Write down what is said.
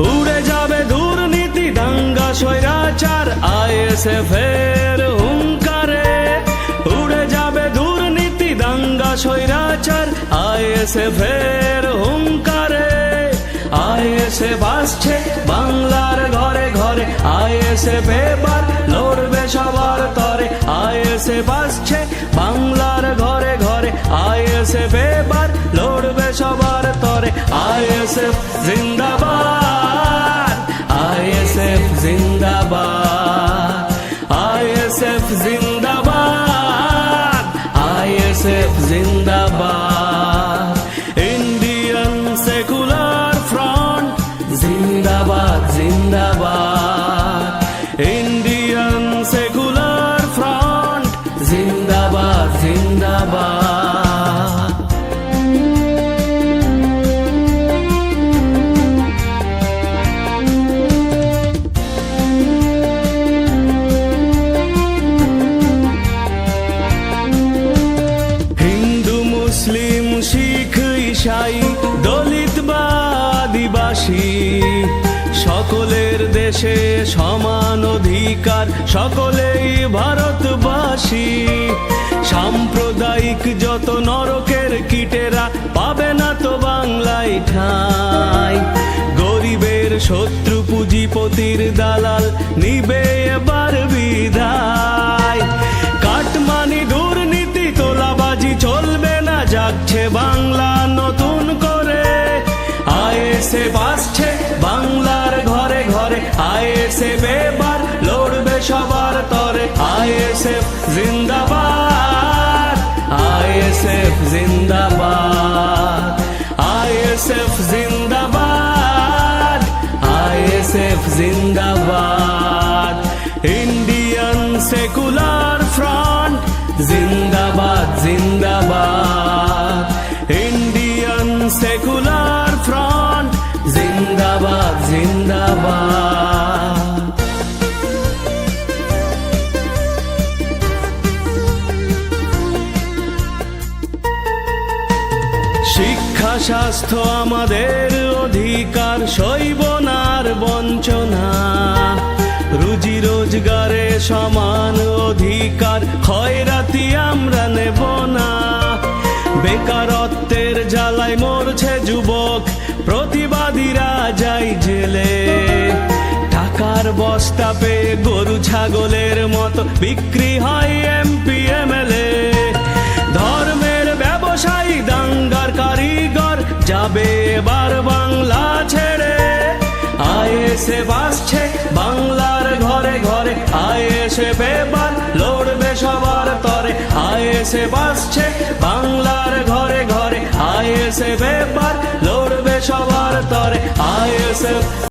উড়ে যাবে দুর্নীতি দাঙ্গা স্বৈরাচার আইএসএফ এর হুঙ্কারে। উড়ে যাবে দুর্নীতি দাঙ্গা স্বৈরাচার আইএসএফ এর হুঙ্কারে। আইএসএফ আসছে বাংলার ঘরে ঘরে, আইএসএফ এবার লড়বে সবার তরে। আইএসএফ আসছে বাংলার ঘরে ঘরে, আইএসএফ এবার লড়বে সবার তরে। আইএসএফ জিন্দাবাদ, আইএসএফ জিন্দাবাদ, আইএসএফ জিন্দাবাদ, আইএসএফ জিন্দাবাদ। ইন্ডিয়ান সেকুলার ফ্রন্ট জিন্দাবাদ জিন্দাবাদ, ইন্ডিয়ান সেকুলার ফ্রন্ট জিন্দাবাদ জিন্দাবাদ। হিন্দু মুসলিম শিখ ঈসাই দলিত বা আদিবাসী, সকলের দেশে সমান অধিকার, সকলেই ভারতবাসী। সাম্প্রদায়িক যত নরকের কীটেরা পাবে না তো বাংলায় ঠাঁই। গরিবের শত্রু পুঁজিপতির দালাল নিবে এবার বিদায়। কাটমানি দুর্নীতি তোলাবাজি চলবে না, জাগছে বাংলা নতুন করে। আইএসএফ আসছে বাংলার ঘরে ঘরে, আইএসএফ এবার লড়বে সবার তরে। আইএসএফ জিন্দাবাদ, আইএসএফ জিন্দাবাদ, আইএসএফ জিন্দাবাদ, আইএসএফ জিন্দাবাদ। ইন্ডিয়ান সেকুলার ফ্রন্ট জিন্দাবাদ জিন্দাবাদ, ইন্ডিয়ান সেকুলার ফ্রন্ট জিন্দাবাদ জিন্দাবাদ। শিক্ষা স্বাস্থ্য আমাদের অধিকার, সইব না আর বঞ্চনা। রুজি রোজগারে সমান অধিকার, খয়রাতি আমরা নেব না। বেকারত্বের জ্বালায় মরছে যুবক, প্রতিবাদীরা যায় জেলে। টাকার বস্তা পেয়ে গরু ছাগলের মতো বিক্রি হয় এমপি এমএলএ। ধর্মের ব্যবসায়ী দাঙ্গার কারিগর যাবে এবার বাংলা ছেড়ে। আইএসএফ আসছে বাংলার ঘরে ঘরে, আইএসএফ এবার লড়বে সবার তরে। আইএসএফ আসছে বাংলার ঘরে ঘরে, আইএসএফ এবার লড়বে সবার তরে। আইএসএফ